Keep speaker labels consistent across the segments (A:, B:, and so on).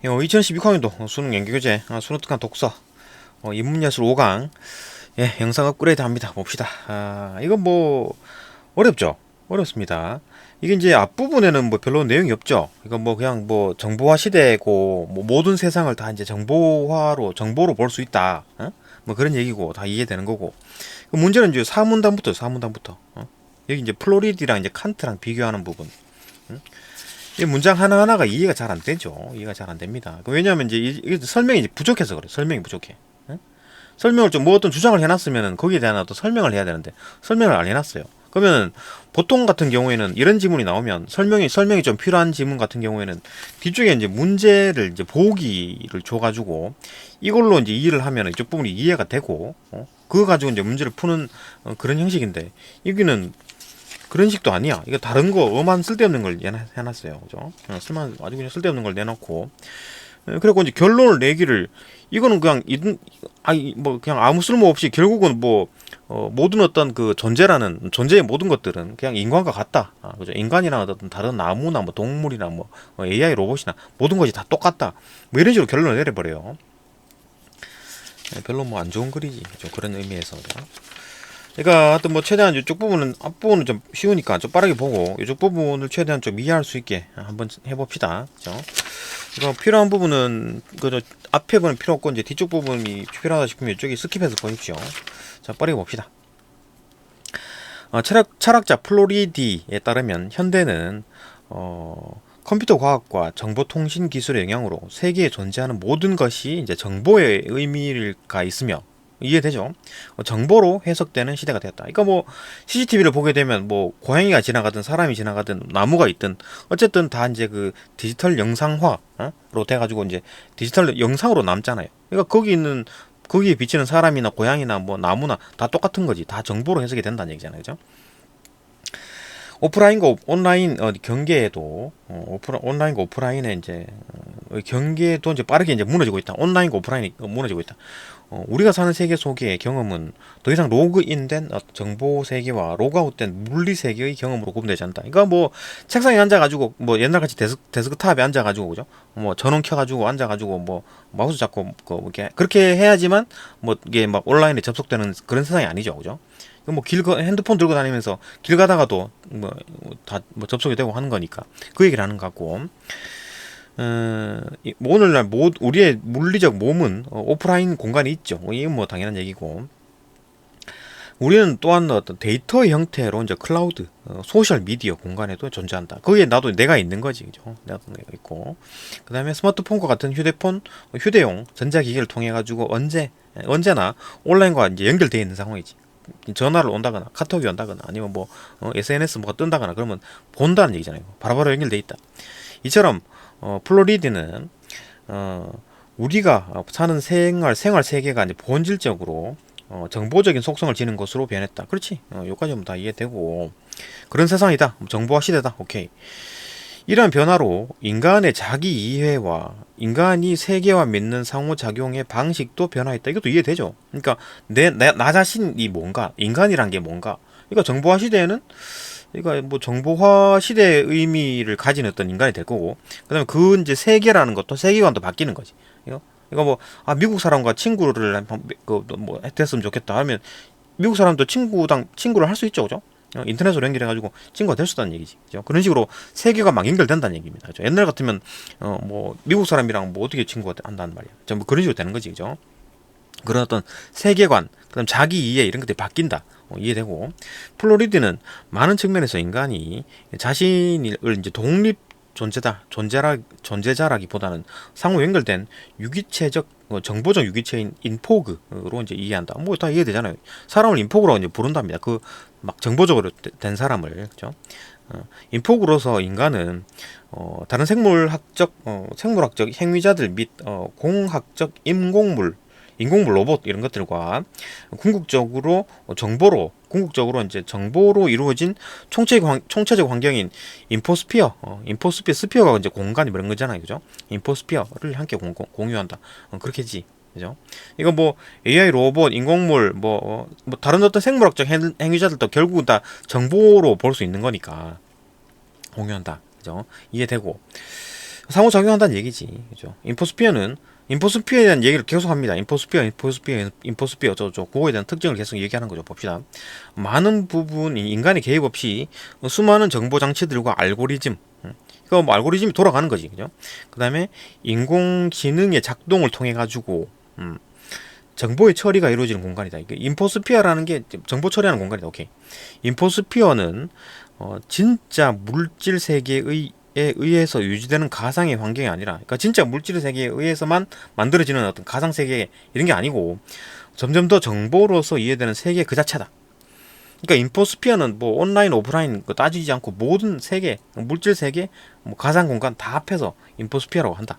A: 2012 학년도 수능 연계교재 수능 특강 독서 인문예술 5강 영상 업그레이드 합니다. 봅시다. 이건 뭐 어렵죠? 어렵습니다. 이게 이제 앞부분에는 뭐 별로 내용이 없죠. 이건 뭐 그냥 뭐 정보화 시대고 뭐 모든 세상을 다 이제 정보로 볼 수 있다. 뭐 그런 얘기고 다 이해되는 거고. 그 문제는 이제 사문단부터. 여기 이제 플로리디랑 이제 칸트랑 비교하는 부분. 이 문장 하나하나가 이해가 잘 안 되죠. 이해가 잘 안 됩니다. 왜냐하면 이제 이게 설명이 이제 부족해서 그래. 설명이 부족해. 설명을 좀 뭐 어떤 주장을 해놨으면은 거기에 대한 어떤 설명을 해야 되는데 설명을 안 해놨어요. 그러면 보통 같은 경우에는 이런 지문이 나오면 설명이 좀 필요한 지문 같은 경우에는 뒤쪽에 이제 문제를 이제 보기를 줘가지고 이걸로 이제 이해를 하면 이쪽 부분이 이해가 되고 그거 가지고 이제 문제를 푸는 그런 형식인데 여기는 그런 식도 아니야. 이거 다른 거 엄한 쓸데없는 걸 해놨어요. 그죠? 아주 그냥 쓸데없는 걸 내놓고 그리고 이제 결론을 내기를 이거는 그냥 뭐 그냥 아무 쓸모 없이 결국은 뭐 모든 어떤 그 존재의 모든 것들은 그냥 인간과 같다. 그죠? 인간이나 어떤 다른 나무나 뭐 동물이나 뭐 AI 로봇이나 모든 것이 다 똑같다. 뭐 이런 식으로 결론을 내려버려요. 별로 뭐 안 좋은 글이지. 그죠? 그런 의미에서. 그러니까 하여튼 뭐 최대한 이쪽 부분은 앞부분은 좀 쉬우니까 좀 빠르게 보고 이쪽 부분을 최대한 좀 이해할 수 있게 한번 해봅시다. 그죠? 이거 필요한 부분은 그 앞에 부분은 필요 없고 이제 뒤쪽 부분이 필요하다 싶으면 이쪽에 스킵해서 보십시오. 자, 빠르게 봅시다. 철학자 플로리디에 따르면 현대는 컴퓨터 과학과 정보통신 기술의 영향으로 세계에 존재하는 모든 것이 이제 정보의 의미가 있으며 이해되죠? 정보로 해석되는 시대가 되었다. 그러니까 뭐 CCTV를 보게 되면 뭐 고양이가 지나가든 사람이 지나가든 나무가 있든 어쨌든 다 이제 그 디지털 영상화로 돼가지고 이제 디지털 영상으로 남잖아요. 그러니까 거기에 비치는 사람이나 고양이나 뭐 나무나 다 똑같은 거지. 다 정보로 해석이 된다는 얘기잖아요, 그죠? 오프라인과 온라인 경계에도 온라인과 오프라인의 이제 경계도 이제 빠르게 이제 무너지고 있다. 온라인과 오프라인이 무너지고 있다. 우리가 사는 세계 속의 경험은 더 이상 로그인된 정보 세계와 로그아웃된 물리 세계의 경험으로 구분되지 않는다. 그러니까 뭐 책상에 앉아가지고 뭐 옛날같이 데스크탑에 앉아가지고 그죠? 뭐 전원 켜가지고 앉아가지고 뭐 마우스 잡고 이렇게 그렇게 해야지만 뭐 이게 막 온라인에 접속되는 그런 세상이 아니죠, 그죠? 뭐 핸드폰 들고 다니면서 길 가다가도 뭐 다 뭐 접속이 되고 하는 거니까 그 얘기를 하는 것 같고. 오늘날 우리의 물리적 몸은 오프라인 공간이 있죠. 이건 뭐 당연한 얘기고. 우리는 또한 어떤 데이터의 형태로 이제 클라우드, 소셜 미디어 공간에도 존재한다. 거기에 나도 내가 있는 거지, 그죠? 내가 있고. 그 다음에 스마트폰과 같은 휴대용 전자기기를 통해 가지고 언제나 온라인과 이제 연결되어 있는 상황이지. 전화를 온다거나 카톡이 온다거나 아니면 뭐 SNS 뭐가 뜬다거나 그러면 본다는 얘기잖아요. 바로바로 연결돼 있다. 이처럼 플로리디는 우리가 사는 생활 세계가 이제 본질적으로 정보적인 속성을 지닌 것으로 변했다. 그렇지? 여기까지는 다 이해되고 그런 세상이다. 정보화 시대다. 오케이. 이러한 변화로 인간의 자기 이해와 인간이 세계와 맺는 상호작용의 방식도 변화했다. 이것도 이해되죠? 그러니까 나 자신이 뭔가, 인간이란 게 뭔가. 그러니까 정보화 시대에는 그러니까 뭐 정보화 시대의 의미를 가진 어떤 인간이 될 거고, 그다음에 그 이제 세계라는 것도 세계관도 바뀌는 거지. 이거 뭐 미국 사람과 친구를 뭐 됐으면 좋겠다 하면 미국 사람도 친구를 할 수 있죠, 그죠? 인터넷으로 연결해가지고 친구가 될 수 있다는 얘기지. 그죠? 그런 식으로 세계가 막 연결된다는 얘기입니다. 그죠? 옛날 같으면 뭐 미국 사람이랑 뭐 어떻게 친구가 한다는 말이야. 뭐 그런 식으로 되는 거지, 그죠? 그런 어떤 세계관, 그다음 자기 이해 이런 것들이 바뀐다. 이해되고. 플로리디는 많은 측면에서 인간이 자신을 이제 독립 존재자라기보다는 상호 연결된 유기체적 정보적 유기체인 인포그로 이제 이해한다. 뭐 다 이해되잖아요. 사람을 인포그라고 이제 부른답니다. 그 막 정보적으로 된 사람을, 그죠? 인포그로서 인간은 다른 생물학적 행위자들 및 공학적 인공물 로봇 이런 것들과 궁극적으로 이제 정보로 이루어진 총체적 환경인 스피어가 이제 공간이 이런 거잖아요, 그죠? 인포스피어를 함께 공유한다. 그렇게지, 그죠? 이거 뭐 AI 로봇, 인공물, 뭐 다른 어떤 생물학적 행위자들도 결국은 다 정보로 볼 수 있는 거니까 공유한다, 그죠? 이해되고. 상호작용한다는 얘기지. 그죠? 인포스피어에 대한 얘기를 계속 합니다. 인포스피어 어쩌고 그거에 대한 특징을 계속 얘기하는 거죠. 봅시다. 많은 부분 인간의 개입 없이 수많은 정보 장치들과 알고리즘, 이거 뭐 알고리즘이 돌아가는 거지. 그죠? 그다음에 인공지능의 작동을 통해 가지고 정보의 처리가 이루어지는 공간이다. 이게 인포스피어라는 게 정보 처리하는 공간이다. 오케이. 인포스피어는 진짜 물질 세계의 에 의해서 유지되는 가상의 환경이 아니라, 그러니까 진짜 물질 세계에 의해서만 만들어지는 어떤 가상 세계 이런 게 아니고 점점 더 정보로서 이해되는 세계 그 자체다. 그러니까 인포스피어는 뭐 온라인 오프라인 따지지 않고 모든 세계, 물질 세계, 뭐 가상 공간 다 합해서 인포스피어라고 한다.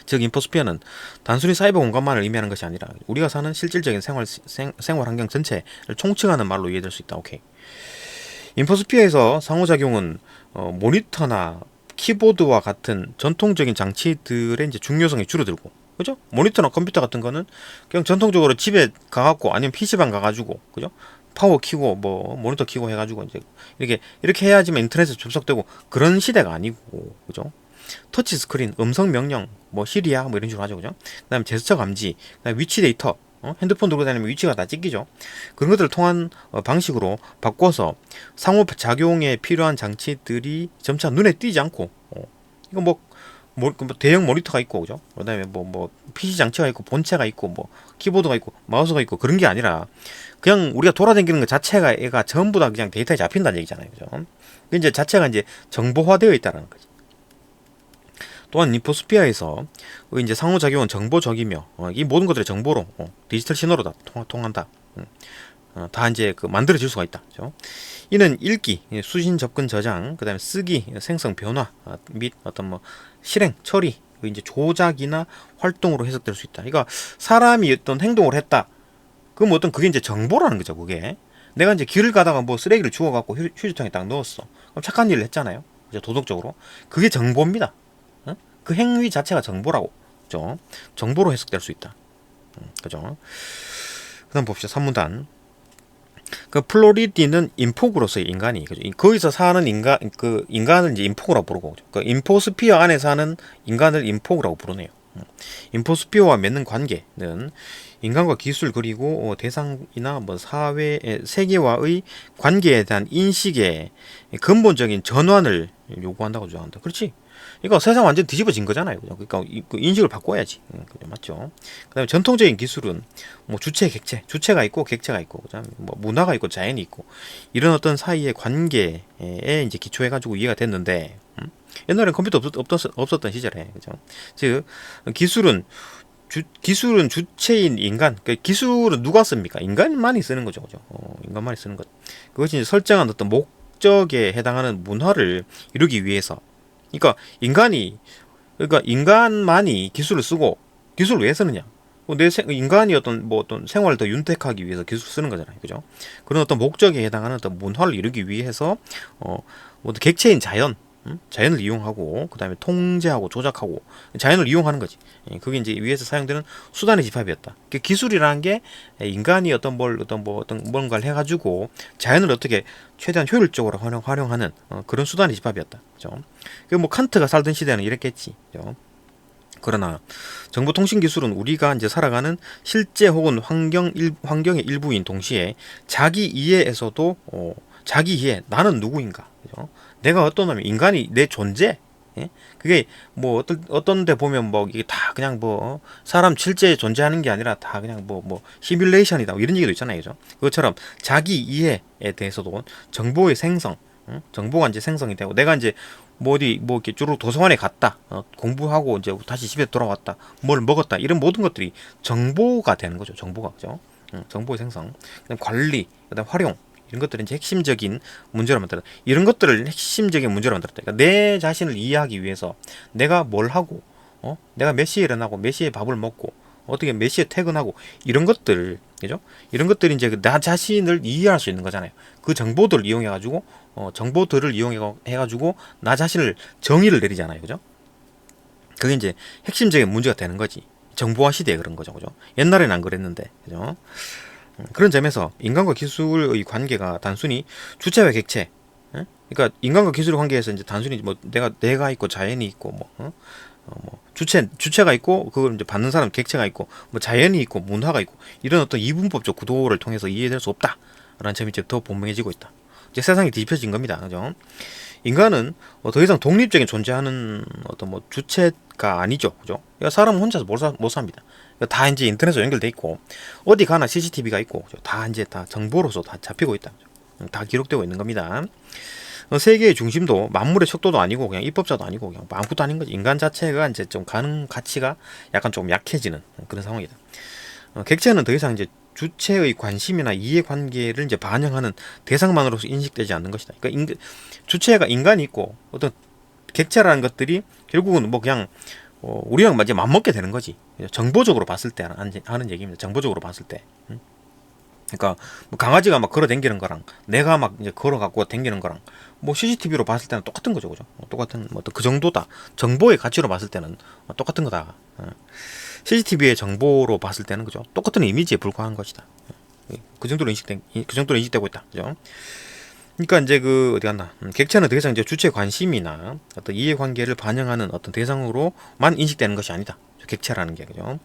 A: 즉 인포스피어는 단순히 사이버 공간만을 의미하는 것이 아니라 우리가 사는 실질적인 생활 환경 전체를 총칭하는 말로 이해될 수 있다. 오케이. 인포스피어에서 상호작용은 모니터나 키보드와 같은 전통적인 장치들의 이제 중요성이 줄어들고, 그죠? 모니터나 컴퓨터 같은 거는 그냥 전통적으로 집에 가갖고 아니면 PC방 가가지고, 그죠? 파워 키고 뭐 모니터 키고 해가지고 이제 이렇게 해야지만 인터넷에 접속되고 그런 시대가 아니고, 그죠? 터치 스크린, 음성 명령, 뭐 시리아 뭐 이런 식으로 하죠, 그죠? 그다음에 제스처 감지, 그다음에 위치 데이터, 핸드폰 들고 다니면 위치가 다 찍히죠. 그런 것들을 통한 방식으로 바꿔서 상호작용에 필요한 장치들이 점차 눈에 띄지 않고, 이거 뭐 대형 모니터가 있고, 그죠? 그다음에 뭐 PC 장치가 있고, 본체가 있고, 뭐 키보드가 있고, 마우스가 있고 그런 게 아니라 그냥 우리가 돌아다니는 것 자체가 얘가 전부 다 그냥 데이터에 잡힌다는 얘기잖아요, 그죠? 그 이제 자체가 이제 정보화되어 있다는 거지. 또한 인포스피어에서 이제 상호작용은 정보적이며 이 모든 것들이 정보로 디지털 신호로 다 통한다. 다 이제 그 만들어질 수가 있다. 그죠? 이는 읽기, 수신 접근 저장, 그다음에 쓰기, 생성 변화 및 어떤 뭐 실행, 처리, 이제 조작이나 활동으로 해석될 수 있다. 그러니까 사람이 어떤 행동을 했다. 그럼 어떤 그게 이제 정보라는 거죠. 그게 내가 이제 길을 가다가 뭐 쓰레기를 주워갖고 휴지통에 딱 넣었어. 그럼 착한 일을 했잖아요. 이제 도덕적으로 그게 정보입니다. 그 행위 자체가 정보라고, 그죠? 정보로 해석될 수 있다. 그죠? 그다음 봅시다. 3문단. 그 플로리디는 인포그로서의 인간이, 그죠? 거기서 사는 인간을 이제 인포그라고 부르고, 그 인포스피어 안에 사는 인간을 인포그라고 부르네요. 인포스피어와 맺는 관계는 인간과 기술 그리고 대상이나 뭐 사회의 세계와의 관계에 대한 인식의 근본적인 전환을 요구한다고 주장한다. 그렇지? 그러니까 세상 완전 뒤집어진 거잖아요. 그러니까 그 인식을 바꿔야지. 맞죠? 그다음에 전통적인 기술은 뭐 주체가 있고 객체가 있고, 그다음에 뭐 문화가 있고 자연이 있고 이런 어떤 사이의 관계에 이제 기초해가지고 이해가 됐는데, 옛날엔 컴퓨터 없었던 시절에, 그죠? 즉 기술은 주체인 인간, 그러니까 기술은 누가 씁니까? 인간만이 쓰는 거죠, 그죠? 인간만이 쓰는 것. 그것이 이제 설정한 어떤 목적에 해당하는 문화를 이루기 위해서. 그러니까 인간만이 기술을 쓰고, 기술을 왜 쓰느냐? 인간이 어떤 생활을 더 윤택하기 위해서 기술 쓰는 거잖아요, 그죠? 그런 어떤 목적에 해당하는 어떤 문화를 이루기 위해서 뭐 객체인 자연을 이용하고, 그 다음에 통제하고 조작하고 자연을 이용하는 거지. 그게 이제 위에서 사용되는 수단의 집합이었다. 기술이라는 게 인간이 어떤 뭔가를 해가지고 자연을 어떻게 최대한 효율적으로 활용하는 그런 수단의 집합이었다. 그죠? 뭐 칸트가 살던 시대는 이랬겠지. 그죠? 그러나 정보통신기술은 우리가 이제 살아가는 실제 혹은 환경의 일부인 동시에 자기 이해에서도 자기 이해, 나는 누구인가, 그죠? 내가 어떤 놈이, 인간이 내 존재, 예? 그게 뭐 어떤 데 보면 뭐 이게 다 그냥 뭐 사람 실제 존재하는 게 아니라 다 그냥 뭐 시뮬레이션이다, 뭐 이런 얘기도 있잖아요, 그죠? 그것처럼 자기 이해에 대해서도 정보의 생성, 정보가 이제 생성이 되고, 내가 이제 뭐 이렇게 주로 도서관에 갔다, 공부하고 이제 다시 집에 돌아왔다, 뭘 먹었다, 이런 모든 것들이 정보가 되는 거죠. 정보가, 그죠? 정보의 생성, 그다음 관리, 그다음 활용, 이런 것들은 이제 핵심적인 문제로 만들었다. 이런 것들을 핵심적인 문제로 만들었다. 그러니까 내 자신을 이해하기 위해서 내가 뭘 하고, 내가 몇 시에 일어나고 몇 시에 밥을 먹고 어떻게 몇 시에 퇴근하고, 이런 것들, 그죠? 이런 것들이 이제 나 자신을 이해할 수 있는 거잖아요. 그 정보들을 이용해가지고 해가지고 나 자신을 정의를 내리잖아요, 그죠? 그게 이제 핵심적인 문제가 되는 거지. 정보화 시대에 그런 거죠, 그죠? 옛날에는 안 그랬는데, 그죠? 그런 점에서 인간과 기술의 관계가 단순히 주체와 객체, 예? 그러니까 인간과 기술의 관계에서 이제 단순히 뭐 내가 있고 자연이 있고 뭐 주체가 있고 그걸 이제 받는 사람 객체가 있고 뭐 자연이 있고 문화가 있고 이런 어떤 이분법적 구도를 통해서 이해될 수 없다라는 점이 이제 더 분명해지고 있다. 이제 세상이 뒤집혀진 겁니다. 그죠? 인간은 더 이상 독립적인 존재하는 어떤 뭐 주체가 아니죠. 그죠? 그러니까 사람은 혼자서 못 삽니다. 그러니까 다 이제 인터넷으로 연결돼 있고 어디 가나 CCTV가 있고 그죠? 다 이제 다 정보로서 다 잡히고 있다. 그죠? 다 기록되고 있는 겁니다. 세계의 중심도 만물의 척도도 아니고 그냥 입법자도 아니고 그냥 아무것도 아닌 거지. 인간 자체가 이제 좀 가는 가치가 약간 좀 약해지는 그런 상황이다. 객체는 더 이상 이제 주체의 관심이나 이해관계를 이제 반영하는 대상만으로서 인식되지 않는 것이다. 그러니까 주체가 인간이 있고 어떤 객체라는 것들이 결국은 뭐 그냥 우리랑 이제 맞먹게 되는 거지. 정보적으로 봤을 때 하는 얘기입니다. 정보적으로 봤을 때. 그러니까 뭐 강아지가 막 걸어 댕기는 거랑 내가 막 이제 걸어 갖고 댕기는 거랑 뭐 CCTV로 봤을 때는 똑같은 거죠, 그죠? 똑같은 뭐 그 정도다. 정보의 가치로 봤을 때는 똑같은 거다. CCTV의 정보로 봤을 때는 그죠? 똑같은 이미지에 불과한 것이다. 그 정도로 인식되고 있다, 그죠? 그러니까 이제 그 어디 갔나? 객체는 더 이상 이제 주체 관심이나 어떤 이해관계를 반영하는 어떤 대상으로만 인식되는 것이 아니다. 객체라는 게 그죠?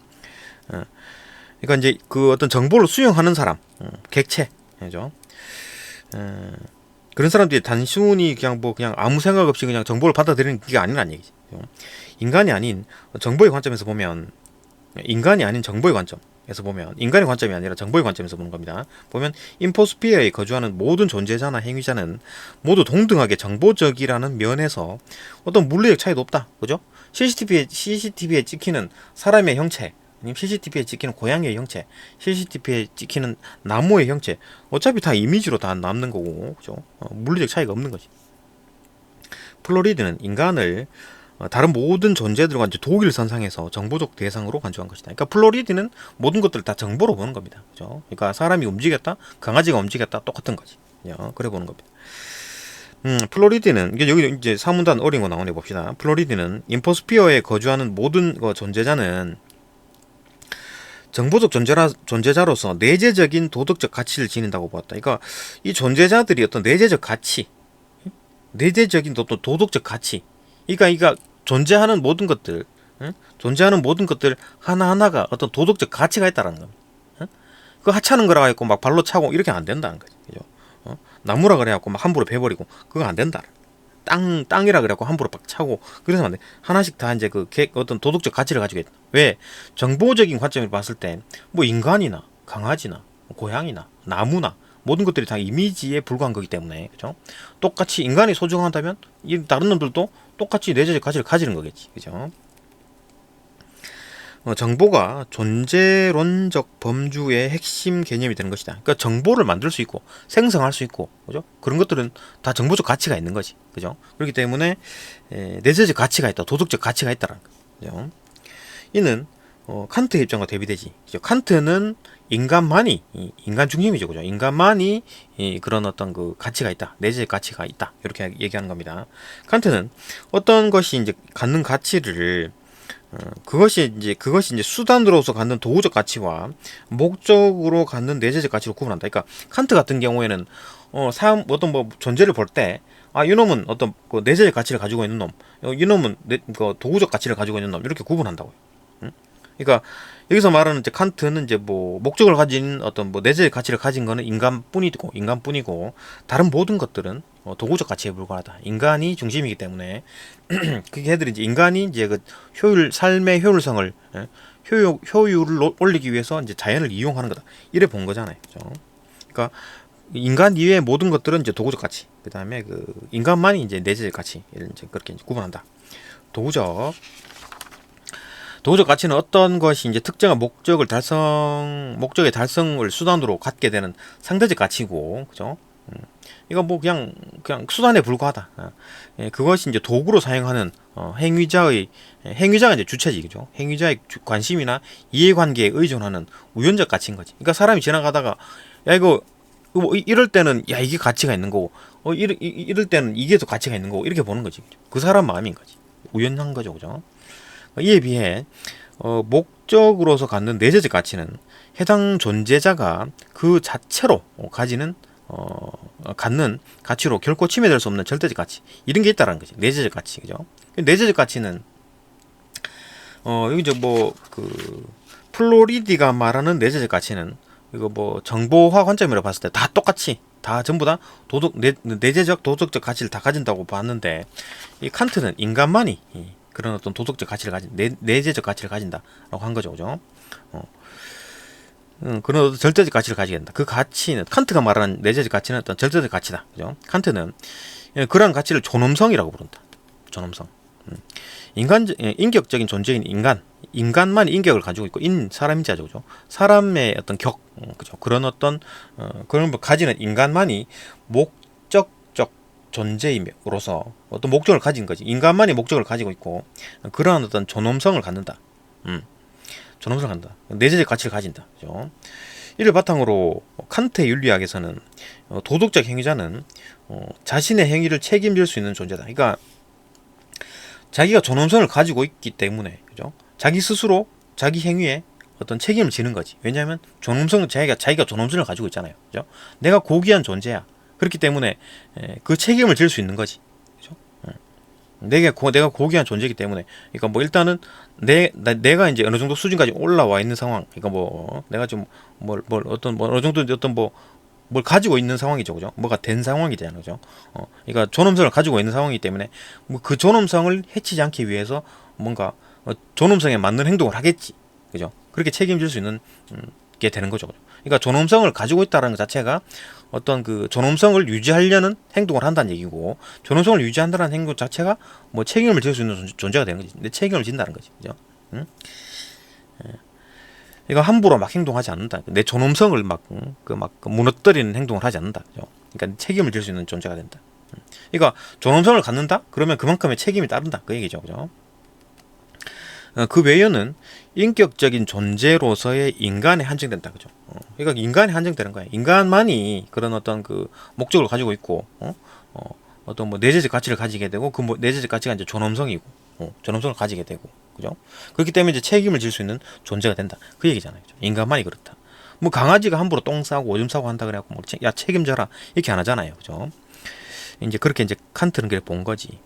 A: 그러니까 이제 그 어떤 정보를 수용하는 사람, 객체, 그죠? 그런 사람들이 단순히 그냥 아무 생각 없이 그냥 정보를 받아들이는 게 아니란 얘기지. 인간이 아닌 정보의 관점에서 보면, 인간이 아닌 정보의 관점에서 보면, 인간의 관점이 아니라 정보의 관점에서 보는 겁니다. 보면 인포스피어에 거주하는 모든 존재자나 행위자는 모두 동등하게 정보적이라는 면에서 어떤 물리적 차이도 없다, 그죠? CCTV에 찍히는 사람의 형체, 아니면 CCTV에 찍히는 고양이의 형체, CCTV에 찍히는 나무의 형체, 어차피 다 이미지로 다 남는 거고, 그죠? 물리적 차이가 없는 거지. 플로리드는 인간을 다른 모든 존재들과 이제 동일선상에서 정보적 대상으로 간주한 것이다. 그러니까 플로리드는 모든 것들을 다 정보로 보는 겁니다. 그죠? 그러니까 사람이 움직였다, 강아지가 움직였다, 똑같은 거지. 그래 보는 겁니다. 플로리드는 이게 여기 이제 사문단 어린 거 나오네 봅시다. 플로리드는 인포스피어에 거주하는 모든 존재자는 정보적 존재자로서 내재적인 도덕적 가치를 지닌다고 보았다. 그러니까 이 존재자들이 어떤 내재적 가치, 내재적인 어떤 도덕적 가치, 그러니까 존재하는 모든 것들, 존재하는 모든 것들 하나하나가 어떤 도덕적 가치가 있다라는 겁니다. 그 하찮은 거라 갖고 막 발로 차고 이렇게 안 된다는 거지. 그죠? 나무라 그래 갖고 막 함부로 베버리고 그거 안 된다. 땅이라 그래갖고 함부로 막 차고 그래서 안 돼. 하나씩 다 이제 어떤 도덕적 가치를 가지고 있다. 왜? 정보적인 관점을 봤을 때 뭐 인간이나 강아지나 고양이나 나무나 모든 것들이 다 이미지에 불과한 거기 때문에 그죠? 똑같이 인간이 소중하다면 이 다른 놈들도 똑같이 내재적 가치를 가지는 거겠지, 그죠? 정보가 존재론적 범주의 핵심 개념이 되는 것이다. 그러니까 정보를 만들 수 있고 생성할 수 있고, 그죠? 그런 것들은 다 정보적 가치가 있는 거지, 그죠? 그렇기 때문에 내재적 가치가 있다, 도덕적 가치가 있다라는 거죠. 이는 칸트의 입장과 대비되지. 그죠? 칸트는 인간만이 인간 중심이죠, 그죠? 인간만이 그런 어떤 그 가치가 있다, 내재적 가치가 있다, 이렇게 얘기하는 겁니다. 칸트는 어떤 것이 이제 갖는 가치를 그것이 이제 수단으로서 갖는 도구적 가치와 목적으로 갖는 내재적 가치로 구분한다. 그러니까 칸트 같은 경우에는 어떤 뭐 존재를 볼 때 이놈은 어떤 그 내재적 가치를 가지고 있는 놈, 이놈은 그 도구적 가치를 가지고 있는 놈 이렇게 구분한다고요. 그러니까 여기서 말하는 이제 칸트는 이제 뭐 목적을 가진 어떤 뭐 내재적 가치를 가진 거는 인간뿐이고 다른 모든 것들은 도구적 가치에 불과하다. 인간이 중심이기 때문에 그게 애들이 이제 인간이 이제 그 삶의 효율성을 효율을 올리기 위해서 이제 자연을 이용하는 거다. 이래 본 거잖아요. 그죠? 그러니까 인간 이외의 모든 것들은 이제 도구적 가치. 그다음에 그 인간만이 이제 내재적 가치. 이런 이제 그렇게 이제 구분한다. 도구적 가치는 어떤 것이 이제 특정한 목적의 달성을 수단으로 갖게 되는 상대적 가치고, 그죠? 이거 뭐 그냥 수단에 불과하다. 그것이 이제 도구로 사용하는 행위자가 이제 주체지, 그죠? 행위자의 관심이나 이해관계에 의존하는 우연적 가치인 거지. 그러니까 사람이 지나가다가 이거 뭐 이럴 때는 이게 가치가 있는 거고, 이럴 때는 이게 더 가치가 있는 거고 이렇게 보는 거지. 그 사람 마음인 거지. 우연한 거죠, 그죠? 이에 비해 목적으로서 갖는 내재적 가치는 해당 존재자가 그 자체로 가지는 갖는 가치로 결코 침해될 수 없는 절대적 가치, 이런 게 있다라는 거지. 내재적 가치, 그죠? 내재적 가치는 여기 이제 뭐 그 플로리디가 말하는 내재적 가치는 이거 뭐 정보화 관점으로 봤을 때 다 똑같이 다 전부 다 내재적 도덕적 가치를 다 가진다고 봤는데, 이 칸트는 인간만이 그런 어떤 도덕적 가치를 내재적 가치를 가진다라고 한 거죠, 그죠? 그런 어떤 절대적 가치를 가지게 된다. 그 가치는, 칸트가 말하는 내재적 가치는 어떤 절대적 가치다, 그죠? 칸트는 그러한 가치를 존엄성이라고 부른다. 존엄성. 인격적인 존재인 인간만이 인격을 가지고 있고, 사람인자죠, 그죠? 사람의 어떤 그죠? 그런 어떤 그런 걸 가지는 인간만이 목적적 존재임으로서 어떤 목적을 가진 거지. 인간만이 목적을 가지고 있고, 그러한 어떤 존엄성을 갖는다. 존엄성을 갖는다. 내재적 가치를 가진다, 그죠? 이를 바탕으로 칸트의 윤리학에서는 도덕적 행위자는 자신의 행위를 책임질 수 있는 존재다. 그러니까 자기가 존엄성을 가지고 있기 때문에, 그죠? 자기 스스로 자기 행위에 어떤 책임을 지는 거지. 왜냐하면 자기가 존엄성을 가지고 있잖아요, 그죠? 내가 고귀한 존재야. 그렇기 때문에 그 책임을 질 수 있는 거지, 그죠? 내가 고귀한 존재이기 때문에, 그러니까 뭐 일단은 내가 이제 어느 정도 수준까지 올라와 있는 상황, 그러니까 뭐 내가 좀 어느 정도 어떤 뭘 가지고 있는 상황이죠, 그죠? 뭐가 된 상황이 되잖아요, 그죠? 그러니까 존엄성을 가지고 있는 상황이기 때문에 뭐 그 존엄성을 해치지 않기 위해서 뭔가 존엄성에 맞는 행동을 하겠지, 그죠? 그렇게 책임질 수 있는 게 되는 거죠, 그죠? 그러니까 존엄성을 가지고 있다는 것 자체가 어떤 그 존엄성을 유지하려는 행동을 한다는 얘기고, 존엄성을 유지한다는 행동 자체가 뭐 책임을 질 수 있는 존재가 되는 거지. 내 책임을 진다는 거지, 그죠? 응? 이거 함부로 막 행동하지 않는다. 내 존엄성을 막 무너뜨리는 행동을 하지 않는다, 그죠? 그러니까 책임을 질 수 있는 존재가 된다. 그러니까 존엄성을 갖는다? 그러면 그만큼의 책임이 따른다, 그 얘기죠, 그죠? 그 외에는 인격적인 존재로서의 인간에 한정된다, 그죠? 그러니까 인간에 한정되는 거야. 인간만이 그런 어떤 그 목적을 가지고 있고, 어떤 뭐 내재적 가치를 가지게 되고, 그 뭐 내재적 가치가 이제 존엄성이고, 존엄성을 가지게 되고, 그죠? 그렇기 때문에 이제 책임을 질 수 있는 존재가 된다, 그 얘기잖아요, 그죠? 인간만이 그렇다. 뭐 강아지가 함부로 똥 싸고 오줌 싸고 한다 그래갖고 뭐 야 책임져라 이렇게 안 하잖아요, 그죠? 이제 그렇게 이제 칸트는 그래 본 거지.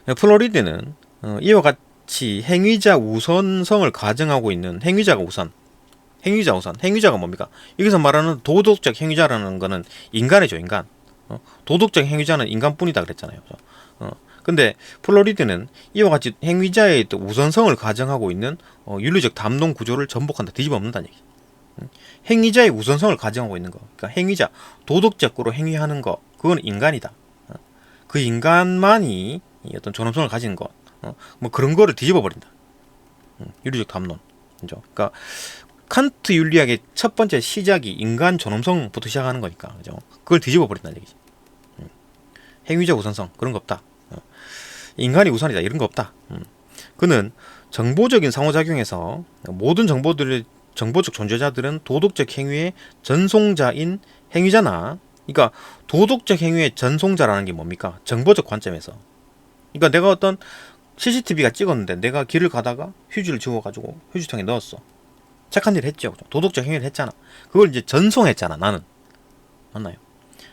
A: 플로리드는 이와 같이 행위자 우선성을 가정하고 있는 행위자가 뭡니까? 여기서 말하는 도덕적 행위자라는 거는 인간이죠, 인간. 도덕적 행위자는 인간뿐이다 그랬잖아요. 근데 플로리드는 이와 같이 행위자의 우선성을 가정하고 있는 윤리적 담론 구조를 전복한다, 뒤집어 엎는다는 얘기. 행위자의 우선성을 가정하고 있는 거, 그러니까 행위자, 도덕적으로 행위하는 거, 그건 인간이다. 그 인간만이 어떤 존엄성을 가진 것, 뭐 그런 거를 뒤집어 버린다. 윤리적 담론, 그죠? 그러니까 칸트 윤리학의 첫 번째 시작이 인간 존엄성부터 시작하는 거니까, 그죠? 그걸 뒤집어 버린다는 얘기지. 행위자 우선성, 그런 거 없다. 인간이 우선이다, 이런 거 없다. 그는 정보적인 상호작용에서 모든 정보적 존재자들은 도덕적 행위의 전송자인 행위자나, 그러니까 도덕적 행위의 전송자라는 게 뭡니까? 정보적 관점에서. 그러니까 내가 어떤 CCTV가 찍었는데 내가 길을 가다가 휴지를 지워가지고 휴지통에 넣었어. 착한 일을 했죠, 그죠? 도덕적 행위를 했잖아. 그걸 이제 전송했잖아, 나는. 맞나요?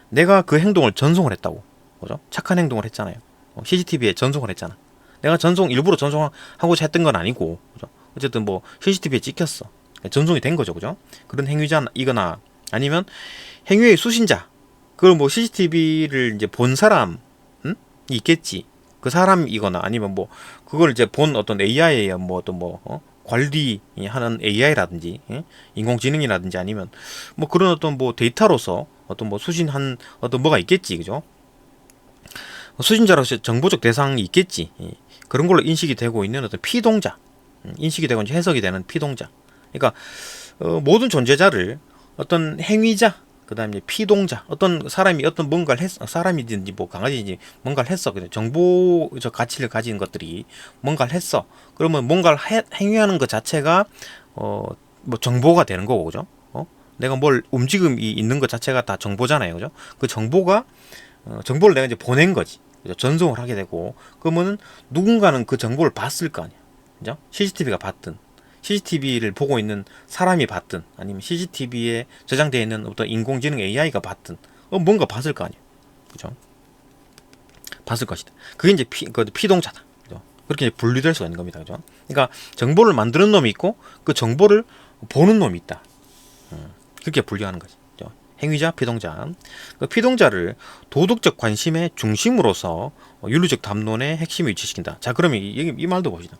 A: 내가 그 행동을 전송을 했다고, 그죠? 착한 행동을 했잖아요. CCTV에 전송을 했잖아. 내가 일부러 전송하고자 했던 건 아니고, 그죠? 어쨌든 뭐 CCTV에 찍혔어. 전송이 된 거죠, 그죠? 그런 행위자이거나 아니면 행위의 수신자. 그걸 뭐 CCTV를 이제 본 사람이 있겠지. 그 사람이거나 아니면 뭐 그걸 이제 본 어떤 AI에 뭐 어떤 관리하는 AI라든지 인공지능이라든지 아니면 뭐 그런 어떤 뭐 데이터로서 어떤 뭐 수신한 어떤 뭐가 있겠지, 그죠? 수신자로서 정보적 대상이 있겠지. 그런 걸로 인식이 되고 있는 어떤 피동자, 인식이 되고 이제 해석이 되는 피동자. 그러니까 모든 존재자를 어떤 행위자, 그다음에 피동자, 어떤 사람이 어떤 뭔가를 했어, 사람이든지 뭐 강아지든지 뭔가를 했어. 정보적 가치를 가진 것들이 뭔가를 했어. 그러면 뭔가를 행위하는 것 자체가 뭐 정보가 되는 거고, 그죠? 내가 뭘 움직임이 있는 것 자체가 다 정보잖아요, 그죠? 그 정보를 내가 이제 보낸 거지. 그죠? 전송을 하게 되고, 그러면은 누군가는 그 정보를 봤을 거 아니야, 그죠? CCTV가 봤든 CCTV를 보고 있는 사람이 봤든 아니면 CCTV에 저장되어 있는 어떤 인공지능 AI가 봤든 뭔가 봤을 거 아니에요. 그죠? 봤을 것이다. 그게 이제 피동자다. 그죠? 그렇게 이제 분리될 수가 있는 겁니다. 그죠? 그러니까 정보를 만드는 놈이 있고 그 정보를 보는 놈이 있다. 그렇게 분류하는 거지. 그죠? 행위자, 피동자. 그 피동자를 도덕적 관심의 중심으로서 윤리적 담론의 핵심을 위치시킨다. 자, 그러면 이 말도 봅시다.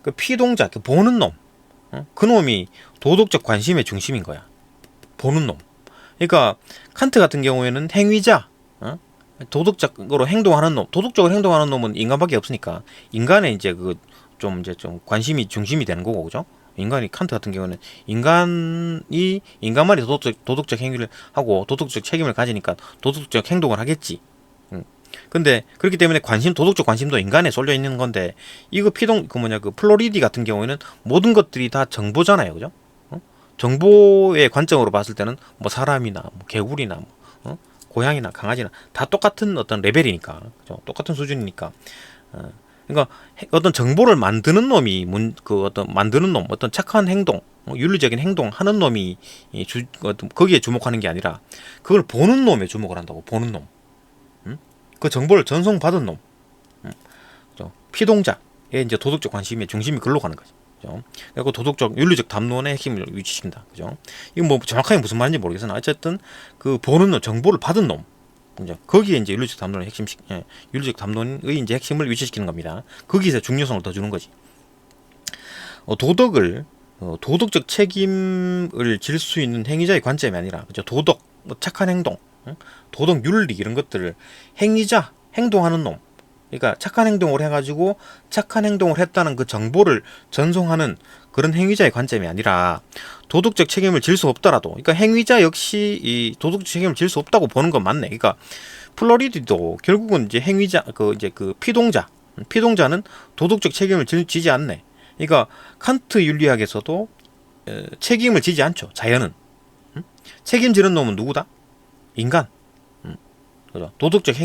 A: 그 피동자, 그 보는 놈, 그 놈이 도덕적 관심의 중심인 거야. 보는 놈. 그러니까 칸트 같은 경우에는 행위자, 도덕적으로 행동하는 놈, 도덕적으로 행동하는 놈은 인간밖에 없으니까 인간의 이제 좀 관심이 중심이 되는 거고, 그죠? 인간이 칸트 같은 경우는 인간만이 도덕적 행위를 하고 도덕적 책임을 가지니까 도덕적 행동을 하겠지. 근데 그렇기 때문에 도덕적 관심도 인간에 쏠려 있는 건데 이거 플로리디 같은 경우에는 모든 것들이 다 정보잖아요, 그죠? 정보의 관점으로 봤을 때는 뭐 사람이나 뭐 개구리나 고양이나 강아지나 다 똑같은 어떤 레벨이니까, 그죠? 똑같은 수준이니까. 그러니까 어떤 정보를 만드는 놈이 만드는 놈, 어떤 착한 행동, 윤리적인 행동 하는 놈이 거기에 주목하는 게 아니라 그걸 보는 놈에 주목을 한다고. 보는 놈. 그 정보를 전송받은 놈. 그죠? 피동자의 이제 도덕적 관심의 중심이 글로 가는 거죠. 그죠? 그리고 윤리적 담론의 핵심을 위치시킨다. 그죠? 이건 뭐 정확하게 무슨 말인지 모르겠으나 어쨌든 그 보는 놈, 정보를 받은 놈. 그죠? 거기에 이제 윤리적 담론의 윤리적 담론의 이제 핵심을 위치시키는 겁니다. 거기서 중요성을 더 주는 거지. 도덕적 책임을 질 수 있는 행위자의 관점이 아니라, 그죠? 착한 행동, 도덕 윤리 이런 것들을 행동하는 놈, 그러니까 착한 행동을 해가지고 착한 행동을 했다는 그 정보를 전송하는 그런 행위자의 관점이 아니라 도덕적 책임을 질 수 없더라도, 그러니까 행위자 역시 이 도덕적 책임을 질 수 없다고 보는 건 맞네. 그러니까 플로리디도 결국은 이제 피동자는 도덕적 책임을 지지 않네. 그러니까 칸트 윤리학에서도 책임을 지지 않죠. 자연은. 책임지는 놈은 누구다? 인간. 그죠? 도덕적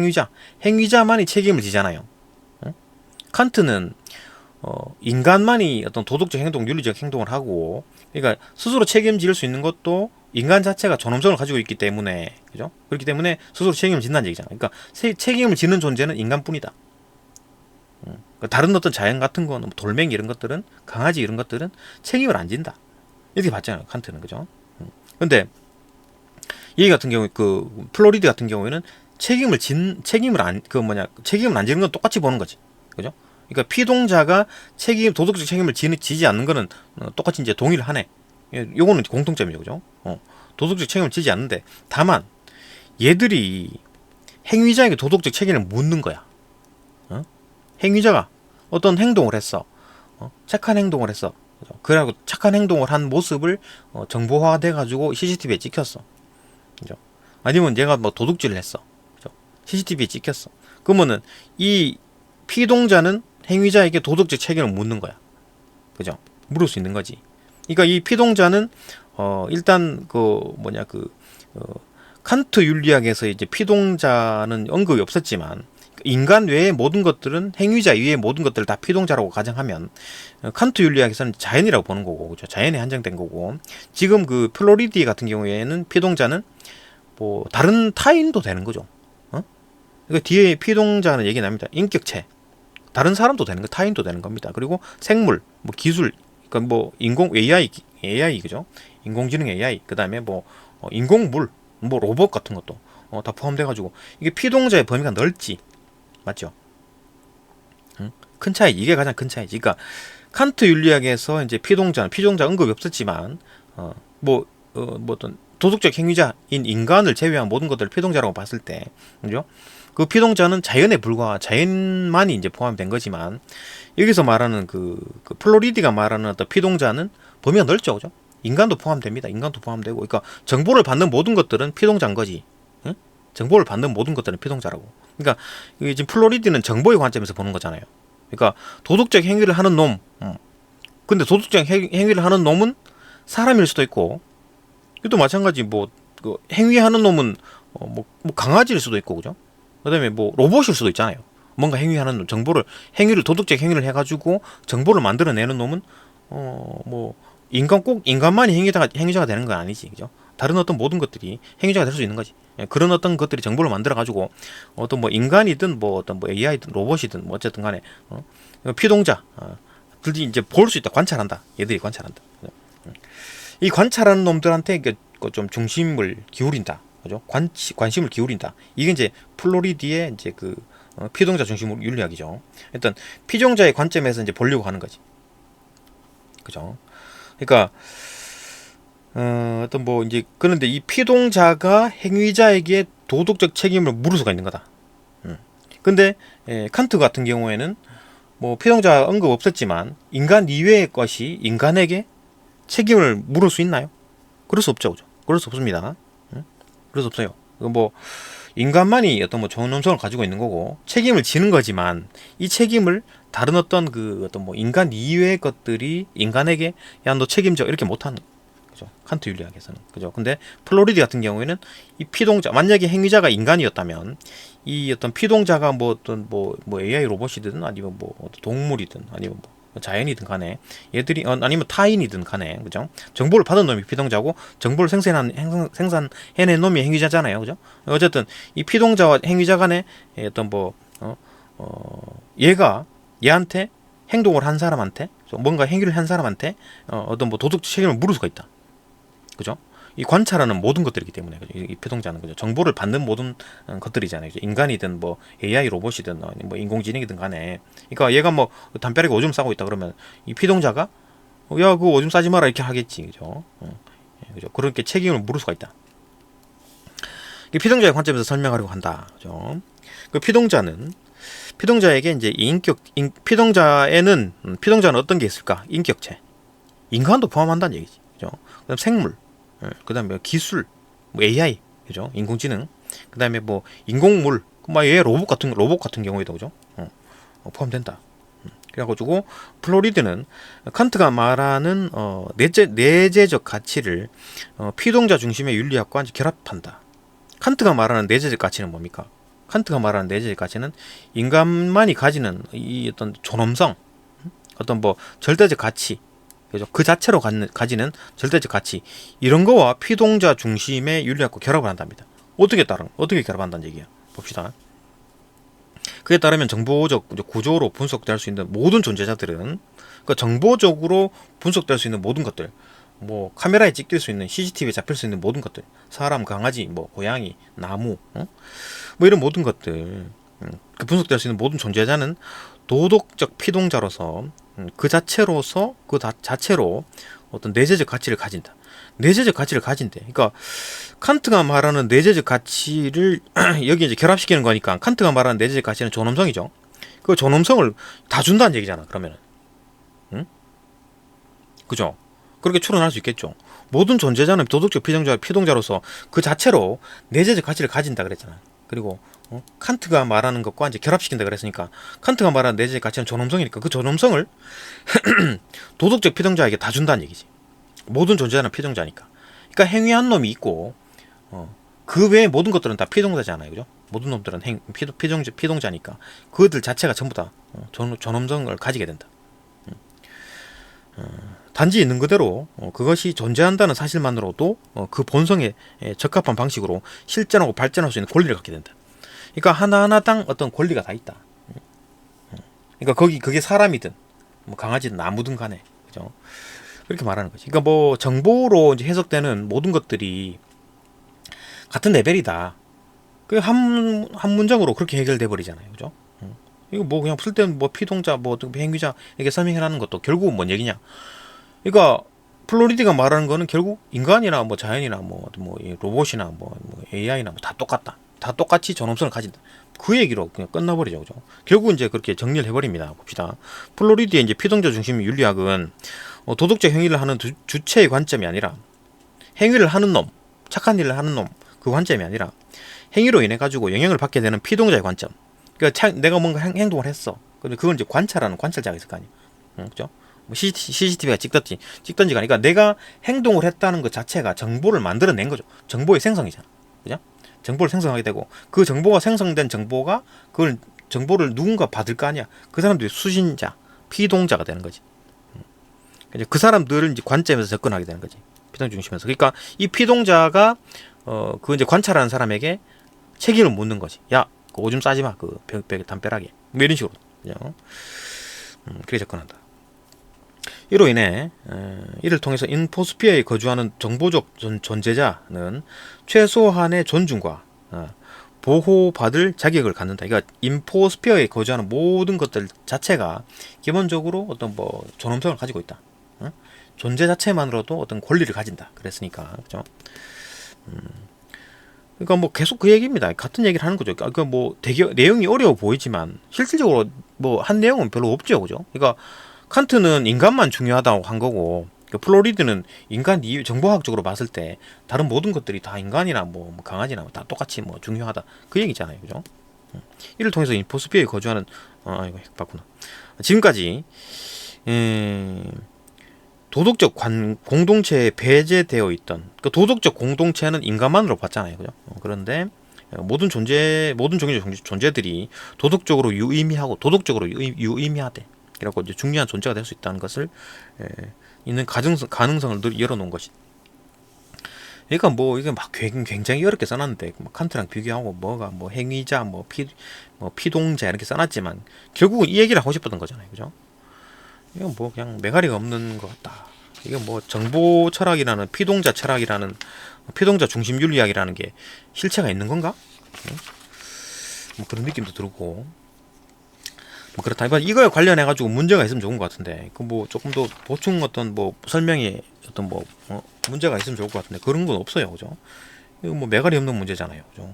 A: 행위자만이 책임을 지잖아요. 칸트는 인간만이 어떤 도덕적 행동, 윤리적 행동을 하고, 그러니까 스스로 책임질 수 있는 것도 인간 자체가 존엄성을 가지고 있기 때문에, 그죠? 그렇기 때문에 스스로 책임을 진다는 얘기잖아요. 그러니까 책임을 지는 존재는 인간뿐이다. 다른 어떤 자연 같은 거, 돌멩이 이런 것들은, 강아지 이런 것들은 책임을 안 진다. 이렇게 봤잖아요, 칸트는. 그죠? 근데 이 같은 경우, 플로리드 같은 경우에는 책임을 안 지는 건 똑같이 보는 거지. 그죠? 그러니까 피동자가 도덕적 책임을 지지 않는 거는 똑같이 이제 동의를 하네. 요거는 공통점이죠. 그죠? 도덕적 책임을 지지 않는데, 다만, 얘들이 행위자에게 도덕적 책임을 묻는 거야. 행위자가 어떤 행동을 했어. 착한 행동을 했어. 그래갖고 착한 행동을 한 모습을 정보화돼가지고 CCTV에 찍혔어. 그죠? 아니면 얘가 뭐 도둑질을 했어. 그죠? CCTV에 찍혔어. 그러면은 이 피동자는 행위자에게 도덕적 책임을 묻는 거야. 그죠? 물을 수 있는 거지. 그러니까 이 피동자는 일단 칸트 윤리학에서 이제 피동자는 언급이 없었지만 인간 외의 모든 것들은 행위자 이외의 모든 것들을 다 피동자라고 가정하면 칸트 윤리학에서는 자연이라고 보는 거고, 그죠? 자연에 한정된 거고, 지금 그 플로리디 같은 경우에는 피동자는 뭐 다른 타인도 되는 거죠. 그러니까 뒤에 피동자는 얘기 납니다. 인격체, 다른 사람도 되는 거, 타인도 되는 겁니다. 그리고 생물, 뭐 기술, 그러니까 뭐 인공 AI 그죠? 인공지능 AI, 그다음에 뭐 인공물, 뭐 로봇 같은 것도 다 포함돼 가지고 이게 피동자의 범위가 넓지. 맞죠? 큰 차이, 이게 가장 큰 차이지. 그러니까 칸트 윤리학에서 이제 피동자 언급이 없었지만 어떤 도덕적 행위자인 인간을 제외한 모든 것들을 피동자라고 봤을 때, 그죠? 그 피동자는 자연만이 이제 포함된 거지만, 여기서 말하는 플로리디가 말하는 어떤 피동자는 범위가 넓죠, 그죠? 인간도 포함됩니다. 인간도 포함되고, 그러니까 정보를 받는 모든 것들은 피동자인 거지. 응? 정보를 받는 모든 것들은 피동자라고. 그러니까 지금 플로리디는 정보의 관점에서 보는 거잖아요. 그러니까 도덕적 행위를 하는 놈, 근데 도덕적 행위를 하는 놈은 사람일 수도 있고, 또 마찬가지 행위하는 놈은 강아지일 수도 있고, 그죠? 그다음에 뭐 로봇일 수도 있잖아요. 뭔가 행위하는 놈, 도덕적 행위를 해가지고 정보를 만들어내는 놈은 뭐 꼭 인간만이 행위자가 되는 건 아니지, 그죠? 다른 어떤 모든 것들이 행위자가 될 수 있는 거지. 예, 그런 어떤 것들이 정보를 만들어 가지고 어떤 뭐 인간이든 뭐 어떤 뭐 AI든 로봇이든 뭐 어쨌든 간에 피동자 들이 이제 볼 수 있다, 관찰한다. 얘들이 관찰한다. 그죠? 이 관찰하는 놈들한테 좀 중심을 기울인다, 그죠? 관심을 기울인다. 이게 이제 플로리디의 이제 그 피동자 중심 윤리학이죠. 일단 피종자의 관점에서 이제 보려고 하는 거지, 그죠? 그러니까 어떤 뭐 이제 그런데 이 피동자가 행위자에게 도덕적 책임을 물을 수가 있는 거다. 근데 칸트 같은 경우에는 뭐 피동자 언급 없었지만 인간 이외의 것이 인간에게 책임을 물을 수 있나요? 그럴 수 없죠, 그죠? 그럴 수 없습니다. 그럴 수 없어요. 뭐 인간만이 어떤 뭐 존엄성을 가지고 있는 거고 책임을 지는 거지만 이 책임을 다른 어떤 그 어떤 뭐 인간 이외의 것들이 인간에게 야 너 책임져 이렇게 못하는, 그죠? 칸트 윤리학에서는, 그죠? 근데 플로리디 같은 경우에는 이 피동자, 만약에 행위자가 인간이었다면 이 어떤 피동자가 뭐 어떤 뭐 AI 로봇이든 아니면 뭐 동물이든 아니면 뭐 자연이든 간에 얘들이 아니면 타인이든 간에, 그죠? 정보를 받은 놈이 피동자고 정보를 생산해낸 놈이 행위자잖아요, 그죠? 어쨌든 이 피동자와 행위자 간에 어떤 뭐 얘가 얘한테 행동을 한 사람한테 뭔가 행위를 한 사람한테 어떤 뭐 도덕 책임을 물을 수가 있다, 그죠? 이 관찰하는 모든 것들이기 때문에, 그죠? 이 피동자는, 그죠? 정보를 받는 모든 것들이잖아요, 그죠? 인간이든 뭐 AI 로봇이든 뭐 인공지능이든 간에, 그러니까 얘가 뭐 담벼락에 오줌 싸고 있다 그러면 이 피동자가 야 그거 오줌 싸지 마라 이렇게 하겠지, 그죠? 그죠? 그렇게 책임을 물을 수가 있다. 이 피동자의 관점에서 설명하려고 한다, 그죠? 그 피동자에게 이제 피동자는 어떤 게 있을까? 인격체, 인간도 포함한다는 얘기지, 그죠? 그다음 생물, 그다음에 기술, 뭐 AI, 그죠? 인공지능, 그다음에 뭐 인공물, 얘 로봇 같은 경우에도, 그죠? 포함된다. 그래가지고 플로리드는 칸트가 말하는 내재적 가치를 피동자 중심의 윤리학과 결합한다. 칸트가 말하는 내재적 가치는 뭡니까? 칸트가 말하는 내재적 가치는 인간만이 가지는 이 어떤 존엄성, 어떤 뭐 절대적 가치, 그죠? 그 자체로 가지는 절대적 가치, 이런 거와 피동자 중심의 윤리학과 결합을 한답니다. 어떻게 결합한다는 얘기야? 봅시다. 그에 따르면 정보적 구조로 분석될 수 있는 모든 존재자들은, 그러니까 정보적으로 분석될 수 있는 모든 것들, 뭐 카메라에 찍힐 수 있는, CCTV에 잡힐 수 있는 모든 것들, 사람, 강아지, 뭐 고양이, 나무, 뭐 이런 모든 것들, 그 분석될 수 있는 모든 존재자는 도덕적 피동자로서 그 자체로 어떤 내재적 가치를 가진다. 내재적 가치를 가진대. 그러니까 칸트가 말하는 내재적 가치를 여기 이제 결합시키는 거니까, 칸트가 말하는 내재적 가치는 존엄성이죠. 그 존엄성을 다 준다는 얘기잖아, 그러면은. 응? 그죠? 그렇게 추론할 수 있겠죠. 모든 존재자는 도덕적 피동자로서 그 자체로 내재적 가치를 가진다 그랬잖아. 그리고 칸트가 말하는 것과 이제 결합시킨다 그랬으니까, 칸트가 말하는 내재적 가치는 존엄성이니까 그 존엄성을 도덕적 피동자에게 다 준다는 얘기지. 모든 존재자는 피동자니까. 그러니까 행위한 놈이 있고 그 외의 모든 것들은 다 피동자잖아요, 그죠? 모든 놈들은 피동자니까 그들 자체가 전부 다 존엄성을 가지게 된다. 단지 있는 그대로 그것이 존재한다는 사실만으로도 그 본성에 적합한 방식으로 실전하고 발전할 수 있는 권리를 갖게 된다. 그러니까 하나하나당 어떤 권리가 다 있다. 그러니까 그게 사람이든 뭐 강아지든 나무든 간에, 그죠? 그렇게 말하는 거지. 그러니까 뭐 정보로 이제 해석되는 모든 것들이 같은 레벨이다. 그 한 문장으로 그렇게 해결돼 버리잖아요, 그죠? 이거 뭐 그냥 쓸데없는 뭐 피동자, 뭐 행위자 이렇게 설명해라는 것도 결국은 뭔 얘기냐? 그러니까 플로리디가 말하는 거는 결국 인간이나 뭐 자연이나 뭐 로봇이나 뭐 AI나 뭐 다 똑같다. 다 똑같이 존엄성을 가진다. 그 얘기로 그냥 끝나버리죠, 그죠? 결국 이제 그렇게 정리를 해버립니다. 봅시다. 플로리디의 이제 피동자 중심 윤리학은 도덕적 행위를 하는 주체의 관점이 아니라, 행위를 하는 놈, 착한 일을 하는 놈, 그 관점이 아니라 행위로 인해 가지고 영향을 받게 되는 피동자의 관점. 그러니까 내가 뭔가 행동을 했어. 근데 그걸 이제 관찰하는 관찰자가 있을 거 아니야. 그죠? 뭐 CCTV가 찍든지 그러니까 내가 행동을 했다는 것 자체가 정보를 만들어낸 거죠. 정보의 생성이잖아, 그죠? 정보를 생성하게 되고, 그 정보가 생성된 정보가 그걸 정보를 누군가 받을 거 아니야. 그 사람들이 수신자, 피동자가 되는 거지. 이제 그 사람들을 이제 관점에서 접근하게 되는 거지. 피동자 중심에서. 그러니까 이 피동자가 그 이제 관찰하는 사람에게 책임을 묻는 거지. 야, 그 오줌 싸지 마. 그 벽에 담벼락에. 뭐 이런 식으로. 그죠? 그렇게 접근한다. 이로 인해 이를 통해서 인포스피어에 거주하는 정보적 존재자는 최소한의 존중과 보호받을 자격을 갖는다. 그러니까 인포스피어에 거주하는 모든 것들 자체가 기본적으로 어떤 뭐 존엄성을 가지고 있다. 존재 자체만으로도 어떤 권리를 가진다. 그랬으니까, 그죠? 그러니까 뭐 계속 그 얘기입니다. 같은 얘기를 하는 거죠. 그러니까 뭐 되게 내용이 어려워 보이지만 실질적으로 뭐 한 내용은 별로 없죠, 그죠? 그러니까 칸트는 인간만 중요하다고 한 거고, 플로리드는 인간 이유, 정보학적으로 봤을 때 다른 모든 것들이 다 인간이나 뭐 강아지나 다 똑같이 뭐 중요하다. 그 얘기잖아요, 그죠? 이를 통해서 인포스피어에 거주하는 이거 봤구나. 지금까지 도덕적 공동체에 배제되어 있던 그 도덕적 공동체는 인간만으로 봤잖아요, 그죠? 그런데 모든 종류의 존재들이 도덕적으로 유의미하고 도덕적으로 유의미하대. 그래갖고 이제 중요한 존재가 될 수 있다는 것을 있는 가능성을 늘 열어놓은 것이. 그러니까 뭐 이게 막 굉장히 어렵게 써놨는데 뭐 칸트랑 비교하고 뭐가 뭐 행위자 뭐 피동자 이렇게 써놨지만 결국은 이 얘기를 하고 싶었던 거잖아요, 그죠? 이건 뭐 그냥 매가리가 없는 것 같다. 이건 뭐 정보 철학이라는 피동자 철학이라는 피동자 중심 윤리학이라는 게 실체가 있는 건가? 뭐 그런 느낌도 들고 뭐 그렇다. 이거에 관련해 가지고 문제가 있으면 좋은 것 같은데 그 뭐 조금 더 보충 어떤 뭐 설명이 어떤 뭐 문제가 있으면 좋을 것 같은데 그런 건 없어요, 그죠? 이거 뭐 매가리 없는 문제잖아요, 그죠?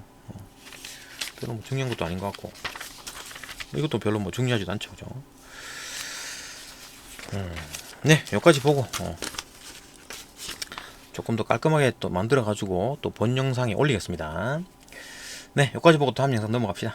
A: 별로 뭐 중요한 것도 아닌 것 같고 이것도 별로 뭐 중요하지도 않죠, 그죠? 네, 여기까지 보고 조금 더 깔끔하게 또 만들어 가지고 또 본 영상에 올리겠습니다. 네, 여기까지 보고 다음 영상 넘어갑시다.